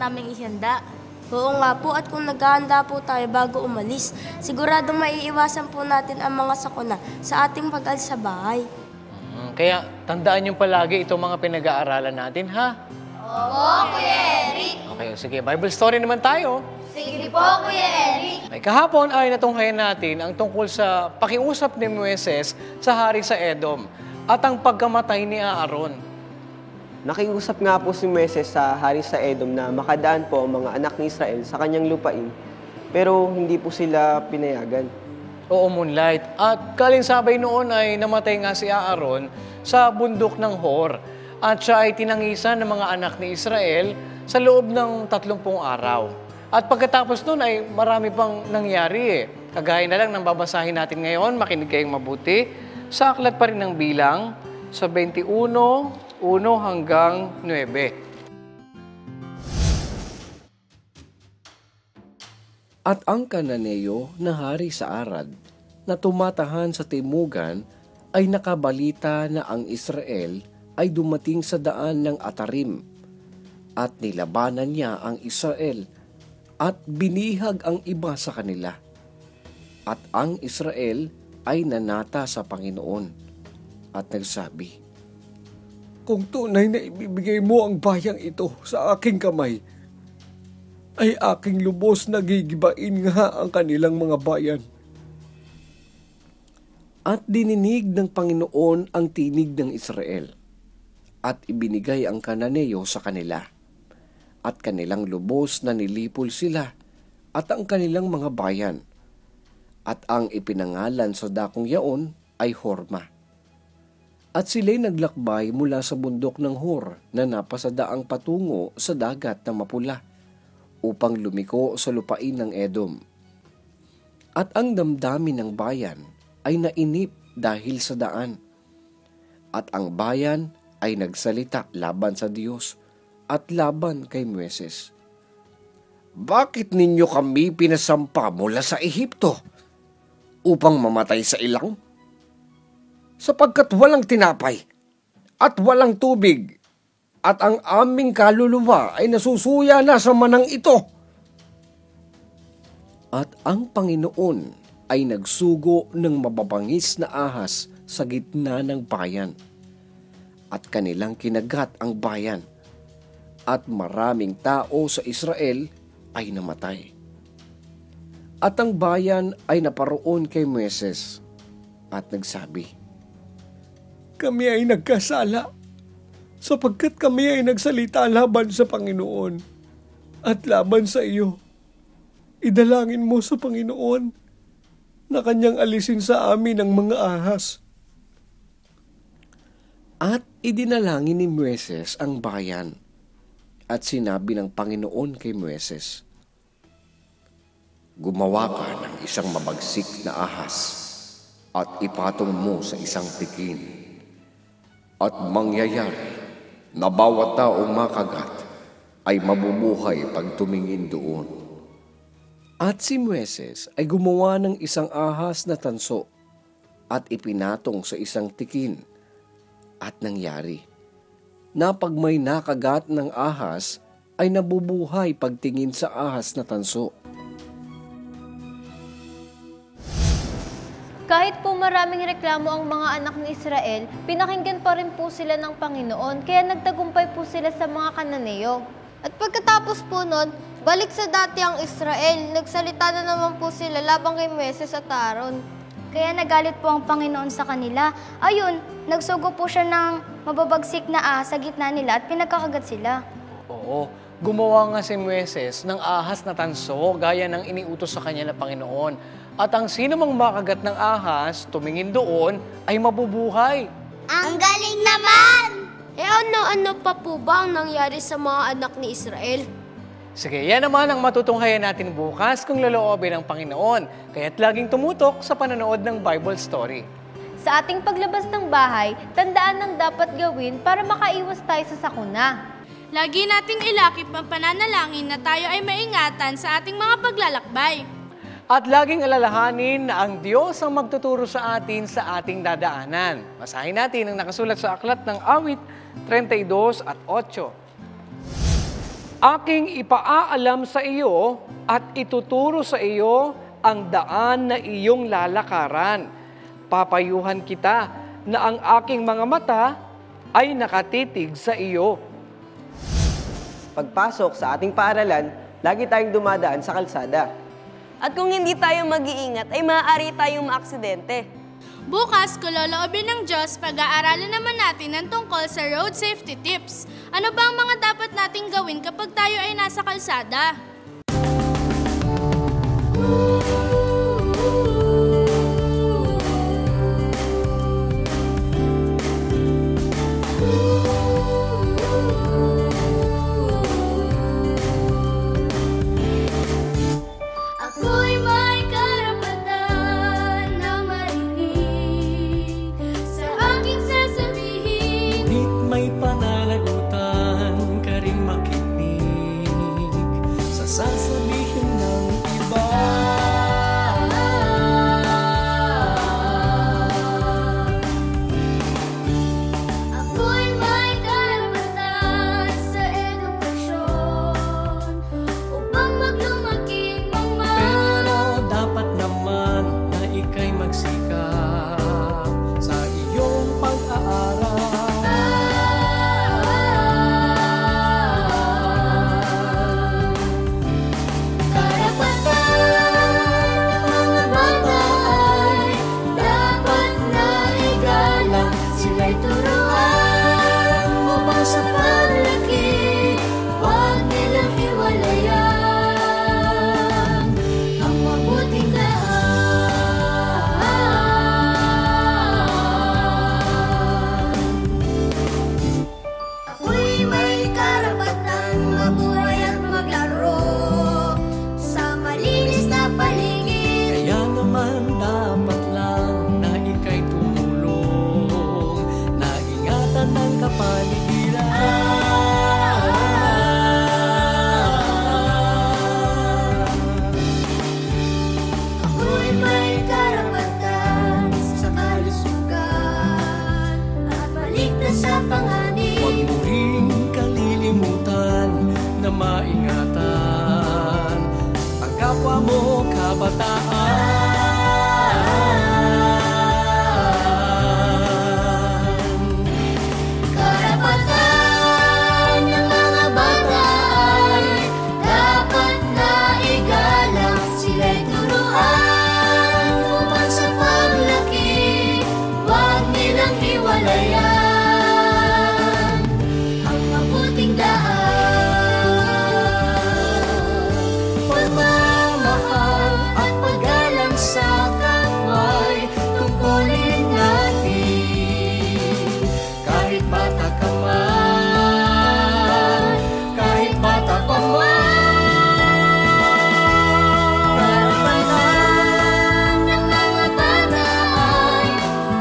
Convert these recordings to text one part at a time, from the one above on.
naming ihanda. Oo nga po, at kung naghahanda po tayo bago umalis, sigurado maiiwasan po natin ang mga sakuna sa ating pag-alis sa bahay. Kaya tandaan niyo palagi itong mga pinag-aaralan natin, ha? Oo, Kuya Eric. Okay, sige. Bible story naman tayo. Sige po, Kuya Eric. Ay, kahapon ay natunghayan natin ang tungkol sa pakiusap ni Moises sa hari sa Edom at ang pagkamatay ni Aaron. Nakiusap nga po si Moises sa hari sa Edom na makadaan po ang mga anak ni Israel sa kanyang lupain, pero hindi po sila pinayagan. Oo, Moonlight. At kalinsabay noon ay namatay nga si Aaron sa bundok ng Hor. At siya ay tinangisan ng mga anak ni Israel sa loob ng 30 araw. At pagkatapos noon ay marami pang nangyari eh. Kagaya na lang ng babasahin natin ngayon, makinig kayong mabuti. Sa aklat pa rin ng bilang, sa 21, 1 hanggang 9. At ang Kananeo na hari sa Arad na tumatahan sa timugan ay nakabalita na ang Israel ay dumating sa daan ng Atarim at nilabanan niya ang Israel at binihag ang iba sa kanila. At ang Israel ay nanata sa Panginoon at nagsabi, "Kung tunay na ibibigay mo ang bayang ito sa aking kamay, ay aking lubos na gigibain nga ang kanilang mga bayan." At dininig ng Panginoon ang tinig ng Israel, at ibinigay ang Kananeo sa kanila, at kanilang lubos na nilipol sila, at ang kanilang mga bayan, at ang ipinangalan sa dakong yaon ay Horma. At sila'y naglakbay mula sa bundok ng Hor na napasadaang patungo sa dagat na mapula, upang lumiko sa lupain ng Edom. At ang damdamin ng bayan ay nainip dahil sa daan. At ang bayan ay nagsalita laban sa Diyos at laban kay Moises. "Bakit ninyo kami pinasampa mula sa Ehipto upang mamatay sa ilang? Sapagkat walang tinapay at walang tubig, at ang aming kaluluwa ay nasusuya na sa manang ito." At ang Panginoon ay nagsugo ng mababangis na ahas sa gitna ng bayan, at kanilang kinagat ang bayan, at maraming tao sa Israel ay namatay. At ang bayan ay naparoon kay Moises at nagsabi, "Kami ay nagkasala, sapagkat kami ay nagsalita laban sa Panginoon at laban sa iyo. Idalangin mo sa Panginoon na kanyang alisin sa amin ang mga ahas." At idinalangin ni Moises ang bayan, at sinabi ng Panginoon kay Moises, "Gumawa ka ng isang mabagsik na ahas at ipatong mo sa isang tikin, at mangyayari na bawat taong makagat ay mabubuhay pag tumingin doon." At si Moises ay gumawa ng isang ahas na tanso at ipinatong sa isang tikin, at nangyari na pag may nakagat ng ahas ay nabubuhay pagtingin sa ahas na tanso. Kahit po maraming reklamo ang mga anak ni Israel, pinakinggan pa rin po sila ng Panginoon, kaya nagtagumpay po sila sa mga Kananeo. At pagkatapos po nun, balik sa dati ang Israel, nagsalita na naman po sila laban kay Moises at Aaron. Kaya nagalit po ang Panginoon sa kanila. Ayun, nagsugo po siya ng mababagsik na ahas sa gitna nila at pinagkakagat sila. Oo, gumawa nga si Moises ng ahas na tanso gaya ng iniutos sa kanya ng Panginoon. At ang sino mang makagat ng ahas, tumingin doon, ay mabubuhay. Ang galing naman! Ano-ano pa po ba ang nangyari sa mga anak ni Israel? Sige, yan naman ang matutunghayan natin bukas kung loloobin ng Panginoon. Kaya't laging tumutok sa panonood ng Bible story. Sa ating paglabas ng bahay, tandaan ang dapat gawin para makaiwas tayo sa sakuna. Lagi nating ilakip ang pananalangin na tayo ay maingatan sa ating mga paglalakbay. At laging alalahanin na ang Diyos ang magtuturo sa atin sa ating dadaanan. Basahin natin ang nakasulat sa aklat ng Awit 32 at 8. Aking ipaaalam sa iyo at ituturo sa iyo ang daan na iyong lalakaran. Papayuhan kita na ang aking mga mata ay nakatitig sa iyo. Pagpasok sa ating paaralan, lagi tayong dumadaan sa kalsada. At kung hindi tayo mag-iingat, ay maaari tayong maaksidente. Bukas, kung loloobin ng Diyos, pag-aaralan naman natin ang tungkol sa road safety tips. Ano ba ang mga dapat nating gawin kapag tayo ay nasa kalsada? Ako'y may karapatan na marinig sa aking sasabihin. Ngunit may pananagutan ka rin makinig sa sasabihin ng iba. Ako'y may karapatan sa edukasyon upang maglumaking Pero dapat naman na ika'y magsikap sa iyong pag-aaral. karapatan ng mga bata ay dapat na igalang. Sila'y turuan upang sa paglaki huwag nilang hiwalayan ang mabuting daan. Ako'y may karapatan mabuhay at maglaro sa malinis na paligid. Kaya naman dapat lang na ika'y tumulong na ingatan ng kapaligiran. Ako'y may karapatan sa kalusugan at maligtas sa panganib. Huwag mo ring kalilimutan na maingatan ang kapwa mo kabataan. Karapatan ng mga bata ay dapat na igalang. Sila'y turuan upang sa paglaki huwag nilang hiwalayan ang mabuting daan. Pagmamahal at paggalang sa kapwa'y tungkulin natin. Kahit bata ka man, kahit bata pa Karapatan ng mga bata ay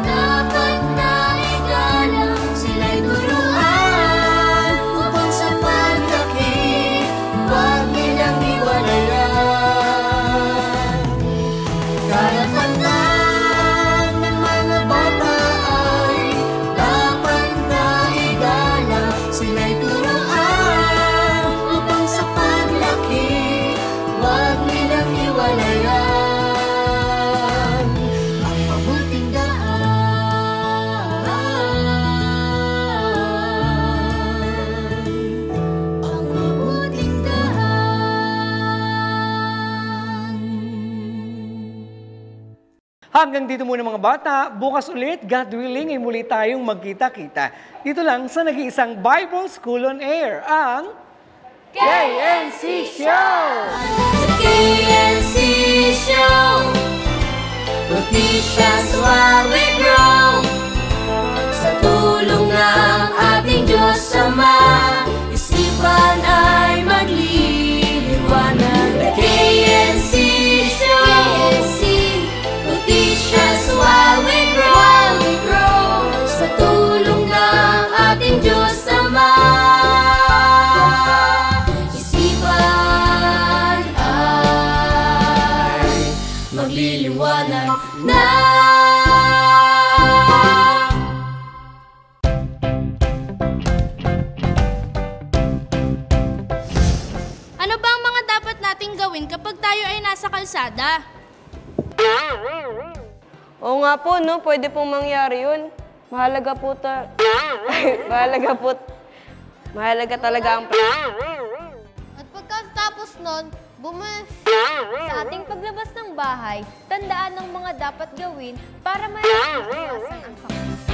dapat na igalang. Sila'y turuan upang sa paglaki huwag nilang hiwalayan. Karapatan ng mga bata ay dapat na igalang. Sila'y turuan upang sa paglaki huwag nilang hiwalayan ang mabuting daan. Ang mabuting daan. Hanggang dito muna mga bata, bukas ulit, God willing, ay muli tayong magkita-kita. Dito lang sa nag-iisang Bible School on Air, ang KNC Show! Sa KNC Show, Noticias while we grow. Sa tulong ng ating Diyos Ama, isipan ay magliliwanag. The KNC Show, Noticias while we grow. Sa tulong ng ating Diyos Ama, isipan ay magliliwanag na nating gawin kapag tayo ay nasa kalsada? Oo nga po, no? Pwede pong mangyari yun. Mahalaga talaga ang... At pagkatapos nun, sa ating paglabas ng bahay, tandaan ang mga dapat gawin para maiwasan ang sakit.